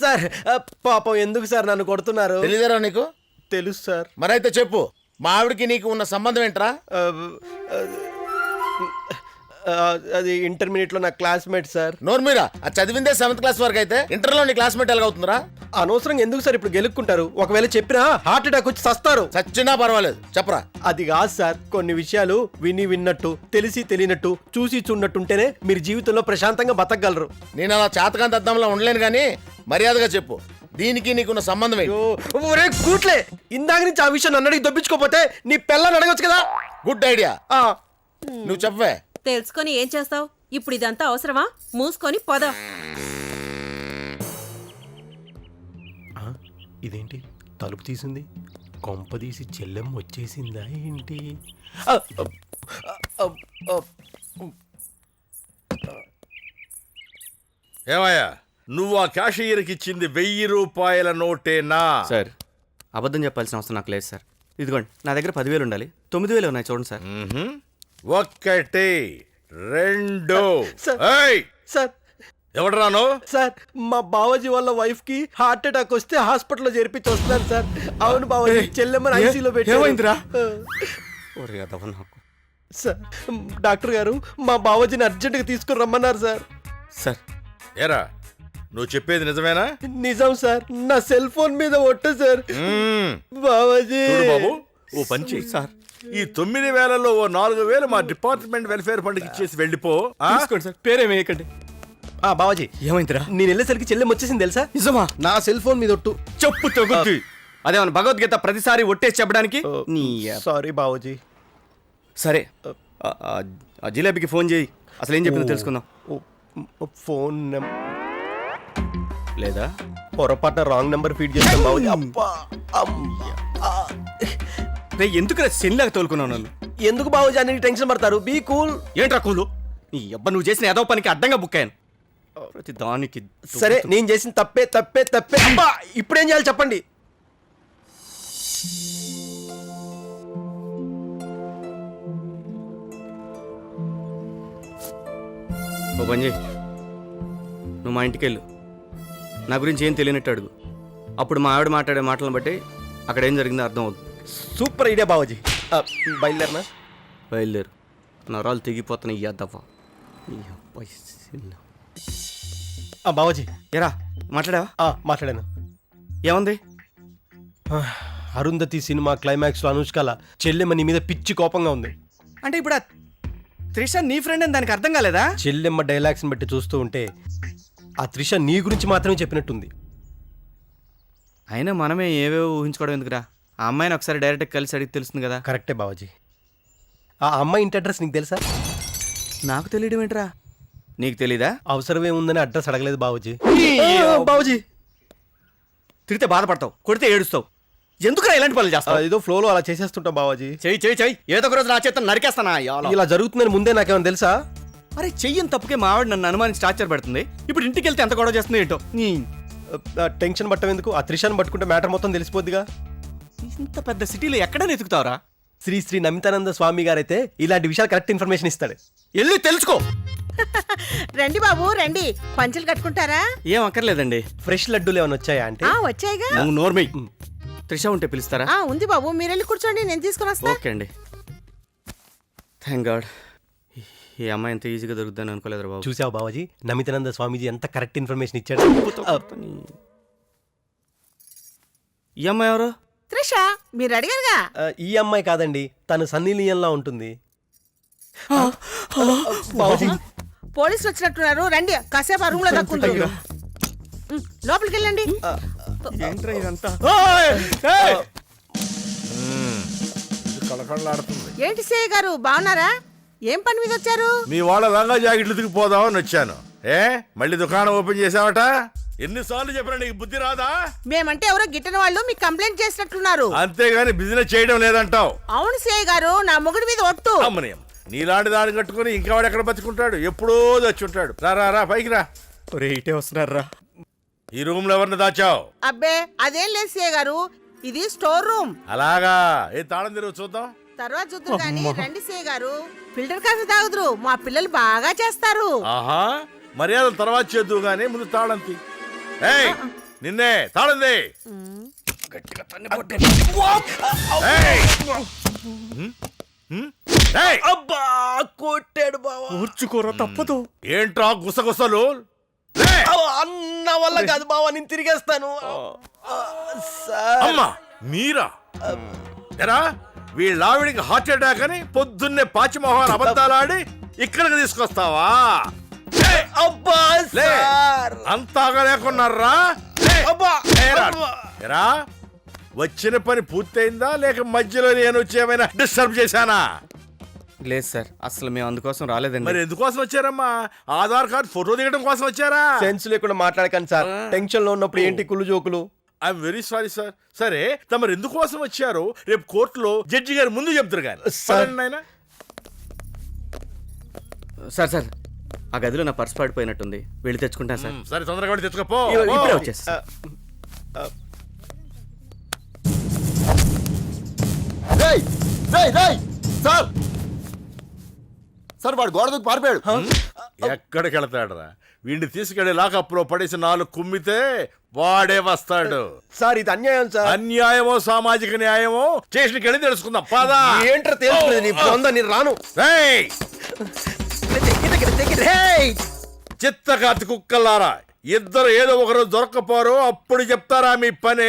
Sir పాపం ఎందుకు sir నన్ను కొడుతున్నారు? తెలియదురా నీకు? తెలుసు సార్. మరైతే చెప్పు, మా ఆవిడకి నీకు ఉన్న సంబంధం ఏంట్రా? అది ఇంటర్మీడియట్ లో నా క్లాస్మేట్ సార్. నోర్మీరా, అది చదివిందే 7th క్లాస్ వరకు అయితే ఇంటర్లో నీ క్లాస్మేట్ ఎలాగవుతుందిరా? అనవసరంగా ఎందుకు సార్ ఇప్పుడు గెలుక్కుంటారు? ఒకవేళ చెప్పినా హార్ట్ అటాక్ వచ్చి చస్తారు. చచ్చినా పర్వాలేదు, చెప్పరా. అది కాదు సార్, కొన్ని విషయాలు విని విన్నట్టు, తెలిసి తెలియనట్టు, చూసి చూడనట్టుంటేనే మీరు జీవితంలో ప్రశాంతంగా బతకగలరు. నేను అలా చాతకాంత అద్దంలో ఉండలేను కానీ మర్యాదగా చెప్పు, దీనికి నీకున్న సంబంధం ఏంటి? ఒరే కూట్లే, ఇందాక నుంచి ఆ విషయం నన్ను అడిగి దొప్పించుకోపోతే నీ పిల్లని అడగొచ్చు కదా. గుడ్ ఐడియా, నువ్వు చెప్పవే. తెలుసుకొని ఏం చేస్తావు? ఇప్పుడు ఇదంతా అవసరమా? మూసుకొని పద. ఇదేంటి తలుపు తీసింది? కొంప తీసి చెల్లెమ్మ వచ్చేసిందా ఏంటి? ఏమయ్యా, నువ్వు ఆ క్యాషియర్కి ఇచ్చింది 1000 రూపాయల నోటేనా? సార్, అబద్ధం చెప్పాల్సిన అవసరం నాకు లేదు సార్. ఇదిగోండి, నా దగ్గర 10,000 ఉండాలి. 9,000 ఉన్నాయి చూడండి సార్. 1 2 సార్. ఎవడరాను? సార్, మా బావాజీ వాళ్ళ వైఫ్ కి హార్ట్ అటాక్ వస్తే హాస్పిటల్లో చేర్పించి వస్తున్నాను సార్. అవును బావాజీ, చెల్లెమ్మని ఐసీలో ఏమైందిరా? పెట్టారు సార్. డాక్టర్ గారు మా బావాజీని అర్జెంటుగా తీసుకుని రమ్మన్నారు సార్. సార్, ఏరా, నువ్వు చెప్పేది నిజమేనా? నిజం సార్, నా సెల్ ఫోన్ మీద ఒట్టు సార్. బావాజీ చూడు బాబు, ఓ పంచి సార్, ఈ 9,000లో ఓ 4,000 మా డిపార్ట్మెంట్ వెల్ఫేర్ ఫండ్ కి ఇచ్చేసి వెళ్ళిపో. తీసుకోండి సార్, పేరేమేయకండి. బావాజీ, ఏమైందిరా? నేను వెళ్ళేసరికి చెల్లెమ్మ వచ్చేసింది తెలుసా? నిజమా? నా సెల్ ఫోన్ మీద ఒట్టు. చెప్పు తగ్గుద్ది. అదేమన్నా భగవద్గీత ప్రతిసారి ఒట్టేసి చెప్పడానికి? సారీ బావాజీ. సరే, ఆ జిలేబీకి ఫోన్ చేయి, అసలు ఏం చెప్పిందో తెలుసుకుందాం. ఫోన్ లేదా పొరపాటున రాంగ్ నెంబర్ ఫీడ్ చేస్తాం బావాజీ. ఎందుకు సెల్లాగా తోలుకున్నావు నన్ను? ఎందుకు బావాజీ అన్ని టెన్షన్ పడతారు? Be cool. ఏంట్రా కూలు? నీ అబ్బా, నువ్వు చేసిన ఏదో పనికి అడ్డంగా బుక్ అయ్యాను ప్రతి దానికి. సరే, నేను చేసిన తప్పే తప్పే తప్పే. ఇప్పుడేం చేయాలి చెప్పండి? ఓ పని చేయి, నువ్వు మా ఇంటికి వెళ్ళు, నా గురించి ఏం తెలియనట్టు అడుగు. అప్పుడు మా ఆవిడ మాట్లాడే మాటలను బట్టి అక్కడ ఏం జరిగిందో అర్థం అవుతుంది. సూపర్ ఐడియా బావాజీ. బయలుదేరనా? బయలుదేరు, నరాలు తెగిపోతున్నాయి. ఇయ్యద్దవ్వా బావాజీ. ఏరా, మాట్లాడావా? మాట్లాడాను. ఏముంది? అరుంధతి సినిమా క్లైమాక్స్ లో అనుష్కల చెల్లెమ్మ నీ మీద పిచ్చి కోపంగా ఉంది. అంటే ఇప్పుడు త్రిష నీ ఫ్రెండ్ అని దానికి అర్థం కాలేదా? చెల్లెమ్మ డైలాగ్స్ బట్టి చూస్తూ ఉంటే ఆ త్రిష నీ గురించి మాత్రమే చెప్పినట్టుంది. అయినా మనమే ఏవేవో ఊహించుకోవడం ఎందుకురా? ఆ అమ్మాయిని ఒకసారి డైరెక్ట్గా కలిసి అడిగి తెలుస్తుంది కదా. కరెక్టే బావాజీ. ఆ అమ్మాయి ఇంటి అడ్రస్ నీకు తెలుసా? నాకు తెలియడం ఏంట్రా? నీకు తెలీదా? అవసరమే ఉందని అడ్రస్ అడగలేదు బావాజీ. బావాజీ, తిరిగితే బాధపడతావు, కొడితే ఏడుస్తావు. ఎందుకురా ఇలాంటి పనులు చేస్తావు? ఏదో ఫ్లోలో అలా చేసేస్తుంటాం బావాజీ. చెయ్యి చెయ్యి చెయ్యి, ఏదో ఒక రోజు నా చేత నరికేస్తానా? ఇలా జరుగుతుందని ముందే నాకేమైనా తెలుసా? అరే, చెయ్యని తప్పుకే మా ఆవిడ నన్ను అనుమానించి టార్చర్ పెడుతుంది. ఇప్పుడు ఇంటికి వెళ్తే ఎంత గొడవ చేస్తుంది ఏంటో. టెన్షన్ పట్టం ఎందుకు? ఆ త్రిషాన్ని పట్టుకుంటే మ్యాటర్ మొత్తం తెలిసిపోద్దిగా. ఇంత పెద్ద సిటీలో ఎక్కడ వెతుకుతావరా? శ్రీ శ్రీ నమితానంద స్వామి గారైతే ఇలాంటి విషయాలు కరెక్ట్ ఇన్ఫర్మేషన్ ఇస్తాడు. వెళ్ళి తెలుసుకో. రండి బాబు రండి, పంచులు కట్టుకుంటారా? ఏం అక్కర్లేదండి. ఫ్రెష్ లడ్డూలు ఏమైనా వచ్చాయా అంటే? వచ్చాయిగా. నువ్వు నోర్మై. త్రిష ఉంటే పిలుస్తారా? ఉంది బాబు, మీరు వెళ్ళి కూర్చోండి, నేను తీసుకుని వస్తా. ఓకే అండి. థ్యాంక్ గాడ్, ఈ అమ్మాయి ఎంత ఈజీగా దొరుకుతుందని అనుకోలేదు బాబు. చూసావు బావాజీ, నమితానంద స్వామీజీ ఎంత కరెక్ట్ ఇన్ఫర్మేషన్ ఇచ్చాడు. ఈ అమ్మాయి ఎవరు? త్రిష, మీరు అడిగారుగా. ఈ అమ్మాయి కాదండి, తను సన్నీ లియోన్లా ఉంటుంది. బావాజీ, పోలీసులు వచ్చినట్టున్నారు, రండి కాసేపు ఆ రూమ్ లో దక్కుంటారు. లోపలికి వెళ్ళండి. ఏంట్రా ఇదంతా? కళకళలాడుతుంది. ఏంటి సేయ్ గారు, బాగున్నారా? ఏం పని మీద వచ్చారు? మీ వాళ్ళ లంగా జాకెట్లు దిగిపోదామని వచ్చాను. మళ్ళీ దుకాణం ఓపెన్ చేసావట? ఎన్నిసార్లు చెప్పినా నీకు బుద్ధి రాదా? మేమంటే ఎవరో గిట్టిన వాళ్ళు మీకు కంప్లైంట్ చేసినట్టున్నారు. అంతేగాని బిజినెస్ చేయడం లేదంటావు. అవును సేయ్ గారు, నా మొగుడి మీద ఒట్టు. అమ్మనియం, నీలాంటి దాన్ని కట్టుకుని ఇంకా వాడు ఎక్కడ బతుకుంటాడు? ఎప్పుడో చచ్చుంటాడు. రా పైకి రా. ఇటే వస్తున్నారా? ఈ రూమ్ లో ఎవరిని దాచావు? అబ్బే అదేం లేదు సేయ్ గారు, ఇది స్టోర్ రూమ్. అలాగా, ఏ తాళం తెరువు చూద్దాం. తర్వాత చూద్దాం కానీ రండి సేయ్ గారు, ఫిల్టర్ కాఫీ తాగుదురు, మా పిల్లలు బాగా చేస్తారు. ఆహా, మర్యాదలు తర్వాత చేద్దు గానీ ముందు తాళం తీ. ఏయ్ నిన్నే తాళంది ఏయ్! ఏయ్! అబ్బా కొట్టాడు బావా ఊర్చుకోరా తప్పదు ఏంట్రా గుసగుసలు అన్న వల్ల కాదు బావా నేను తిరిగేస్తాను సార్ అమ్మా మీరా ఎరా వీళ్ళావిడికి హార్ట్ అటాక్ అని పొద్దున్నే పాచిమోహన్ అబద్ధాలాడి ఇక్కడికి తీసుకొస్తావా ఏయ్! అబ్బా లే! సార్ అంతాగా లేకున్నారా లే! అబ్బా! ఏరా! అబ్బా! ఎరా వచ్చిన పని పూర్తయిందా లేక మధ్యలో నేను వచ్చి ఏమైనా డిస్టర్బ్ చేశానా లేదు సార్ అసలు మేము అందుకోసం రాలేదండి. మరి ఎందుకోసం వచ్చారమ్మా ఆధార్ కార్డ్ ఫోటో దిగడం కోసం వచ్చారా సెన్స్ లేకుండా మాట్లాడకండి సార్ టెన్షన్ లో ఉన్నప్పుడు ఏంటి కుళ్ళు జోకులు ఐఎమ్ వెరీ సారీ సార్ సరే తమరు ఎందుకోసం వచ్చారో రేపు కోర్టులో జడ్జి గారు ముందు చెప్తారు కానీ సార్. నాయనా సార్ సార్ ఆ గదిలో నా పర్స్ పడిపోయినట్టుంది వెళ్ళి తెచ్చుకుంటాను సార్. సరే తొందరగా వెళ్ళి తెచ్చుకోపో ఇప్పుడే వచ్చేసి సార్ సార్ వాడు గోడ దూకి పారిపోయాడు. ఎక్కడికి వెళ్తాడరా వీడిని తీసుకెళ్లి లాకప్ లో పడేసి 4 కుమ్మితే వాడే వస్తాడు. సార్ ఇది అన్యాయం సార్ అన్యాయమో సామాజిక న్యాయమో స్టేషన్కి వెళ్ళి తెలుసుకుందాం పదా ఏంట్రా తెలుస్తుంది నీ బృందా నేను రాను చిత్తకాతి కుక్కలారా ఇద్దరు ఏదో ఒకరు దొరక్కపోరు అప్పుడు చెప్తారా మీ పని.